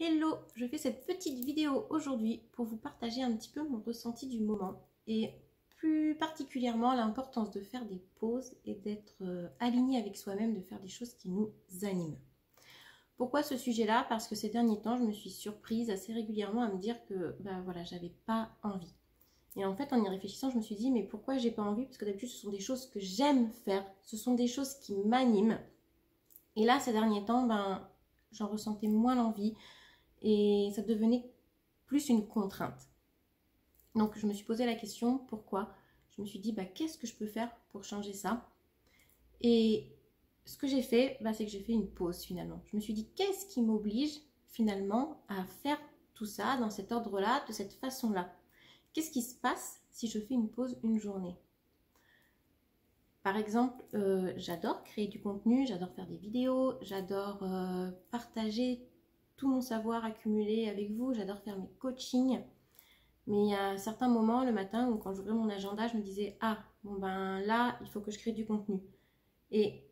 Hello, je fais cette petite vidéo aujourd'hui pour vous partager un petit peu mon ressenti du moment et plus particulièrement l'importance de faire des pauses et d'être aligné avec soi-même, de faire des choses qui nous animent. Pourquoi ce sujet-là? Parce que ces derniers temps, je me suis surprise assez régulièrement à me dire que voilà, j'avais pas envie. Et en fait, en y réfléchissant, je me suis dit, mais pourquoi j'ai pas envie? Parce que d'habitude, ce sont des choses que j'aime faire, ce sont des choses qui m'animent. Et là, ces derniers temps, j'en ressentais moins l'envie. Et ça devenait plus une contrainte. Donc je me suis posé la question, pourquoi? Je me suis dit, qu'est-ce que je peux faire pour changer ça? Et ce que j'ai fait, c'est que j'ai fait une pause finalement. Je me suis dit, qu'est-ce qui m'oblige finalement à faire tout ça dans cet ordre-là, de cette façon-là? Qu'est-ce qui se passe si je fais une pause une journée? Par exemple, j'adore créer du contenu, j'adore faire des vidéos, j'adore partager tout mon savoir accumulé avec vous, j'adore faire mes coachings. Mais il y a certains moments le matin où quand j'ouvrais mon agenda, je me disais, là, il faut que je crée du contenu. Et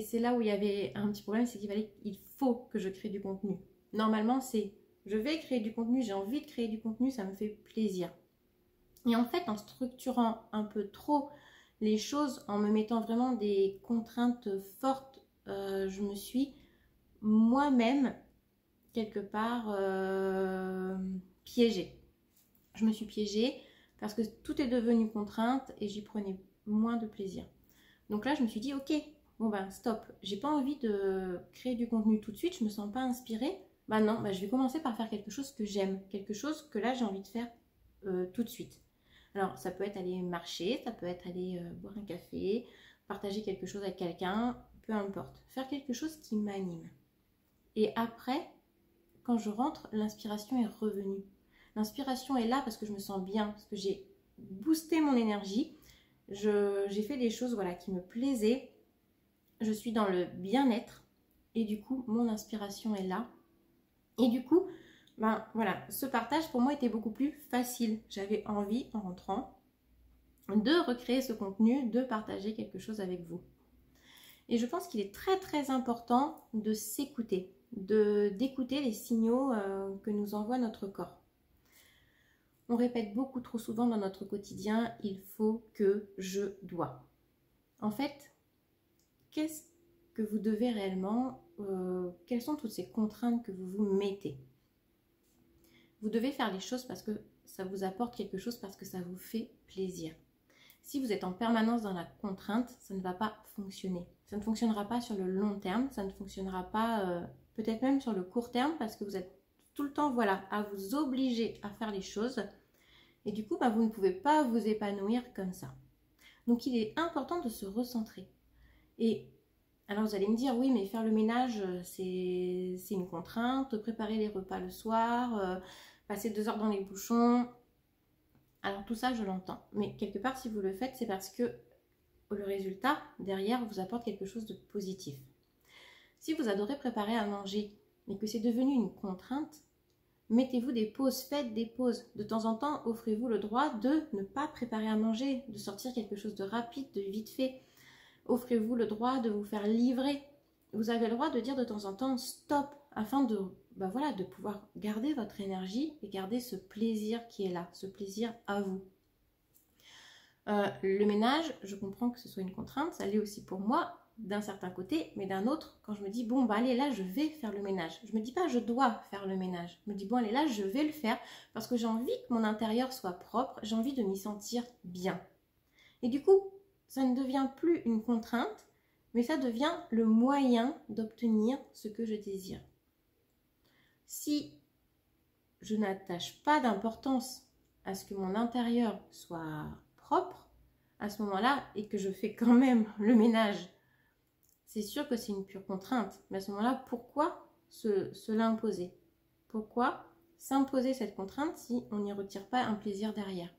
c'est là où il y avait un petit problème, c'est qu'il faut que je crée du contenu. Normalement, c'est, je vais créer du contenu, j'ai envie de créer du contenu, ça me fait plaisir. Et en fait, en structurant un peu trop les choses, en me mettant vraiment des contraintes fortes, je me suis moi-même quelque part piégée. Je me suis piégée parce que tout est devenu contrainte et j'y prenais moins de plaisir. Donc là, je me suis dit, ok, stop, j'ai pas envie de créer du contenu tout de suite, je me sens pas inspirée. Non, je vais commencer par faire quelque chose que j'aime, quelque chose que là j'ai envie de faire tout de suite. Alors, ça peut être aller marcher, ça peut être aller boire un café, partager quelque chose avec quelqu'un, peu importe. Faire quelque chose qui m'anime. Et après, quand je rentre, l'inspiration est revenue. L'inspiration est là parce que je me sens bien, parce que j'ai boosté mon énergie. J'ai fait des choses qui me plaisaient. Je suis dans le bien-être. Et du coup, mon inspiration est là. Et du coup, ce partage pour moi était beaucoup plus facile. J'avais envie, en rentrant, de recréer ce contenu, de partager quelque chose avec vous. Et je pense qu'il est très très important de s'écouter, d'écouter les signaux que nous envoie notre corps. On répète beaucoup trop souvent dans notre quotidien, il faut que je dois. En fait, qu'est-ce que vous devez réellement, quelles sont toutes ces contraintes que vous vous mettez? Vous devez faire les choses parce que ça vous apporte quelque chose, parce que ça vous fait plaisir. Si vous êtes en permanence dans la contrainte, ça ne va pas fonctionner. Ça ne fonctionnera pas sur le long terme, ça ne fonctionnera pas peut-être même sur le court terme parce que vous êtes tout le temps à vous obliger à faire les choses et du coup vous ne pouvez pas vous épanouir comme ça. Donc il est important de se recentrer. Et alors vous allez me dire, oui mais faire le ménage c'est une contrainte, préparer les repas le soir, passer 2 heures dans les bouchons. Alors tout ça, je l'entends. Mais quelque part, si vous le faites, c'est parce que le résultat, derrière, vous apporte quelque chose de positif. Si vous adorez préparer à manger, mais que c'est devenu une contrainte, mettez-vous des pauses, faites des pauses. De temps en temps, offrez-vous le droit de ne pas préparer à manger, de sortir quelque chose de rapide, de vite fait. Offrez-vous le droit de vous faire livrer. Vous avez le droit de dire de temps en temps stop, afin de de pouvoir garder votre énergie et garder ce plaisir qui est là, ce plaisir à vous. Le ménage, je comprends que ce soit une contrainte, ça l'est aussi pour moi d'un certain côté, mais d'un autre, quand je me dis allez là je vais faire le ménage, je me dis pas je dois faire le ménage, je me dis allez là je vais le faire parce que j'ai envie que mon intérieur soit propre, j'ai envie de m'y sentir bien. Et du coup, ça ne devient plus une contrainte, mais ça devient le moyen d'obtenir ce que je désire. Si je n'attache pas d'importance à ce que mon intérieur soit propre, à ce moment-là, et que je fais quand même le ménage, c'est sûr que c'est une pure contrainte. Mais à ce moment-là, pourquoi se l'imposer? Pourquoi s'imposer cette contrainte si on n'y retire pas un plaisir derrière?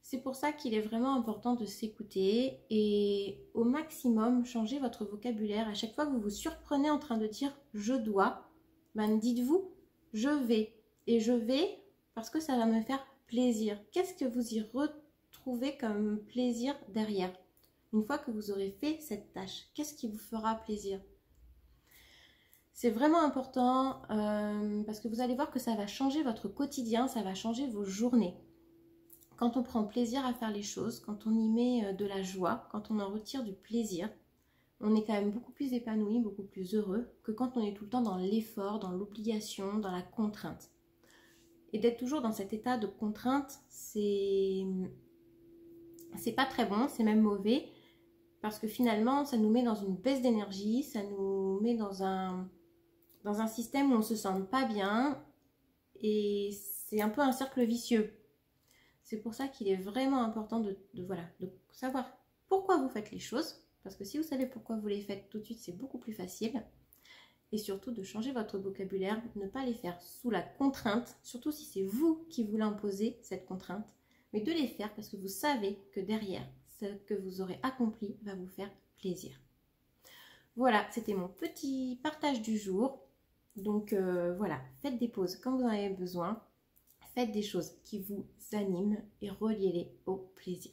C'est pour ça qu'il est vraiment important de s'écouter et au maximum changer votre vocabulaire. À chaque fois que vous vous surprenez en train de dire « je dois », dites-vous « je vais ». Et je vais parce que ça va me faire plaisir. Qu'est-ce que vous y retrouvez comme plaisir derrière? Une fois que vous aurez fait cette tâche, qu'est-ce qui vous fera plaisir? C'est vraiment important parce que vous allez voir que ça va changer votre quotidien, ça va changer vos journées. Quand on prend plaisir à faire les choses, quand on y met de la joie, quand on en retire du plaisir, on est quand même beaucoup plus épanoui, beaucoup plus heureux que quand on est tout le temps dans l'effort, dans l'obligation, dans la contrainte. Et d'être toujours dans cet état de contrainte, c'est pas très bon, c'est même mauvais, parce que finalement, ça nous met dans une baisse d'énergie, ça nous met dans un système où on ne se sent pas bien, et c'est un peu un cercle vicieux. C'est pour ça qu'il est vraiment important de savoir pourquoi vous faites les choses, parce que si vous savez pourquoi vous les faites tout de suite, c'est beaucoup plus facile. Et surtout de changer votre vocabulaire, ne pas les faire sous la contrainte, surtout si c'est vous qui vous l'imposez, cette contrainte, mais de les faire parce que vous savez que derrière, ce que vous aurez accompli va vous faire plaisir. Voilà, c'était mon petit partage du jour. Donc voilà, faites des pauses quand vous en avez besoin, faites des choses qui vous animent et reliez-les au plaisir.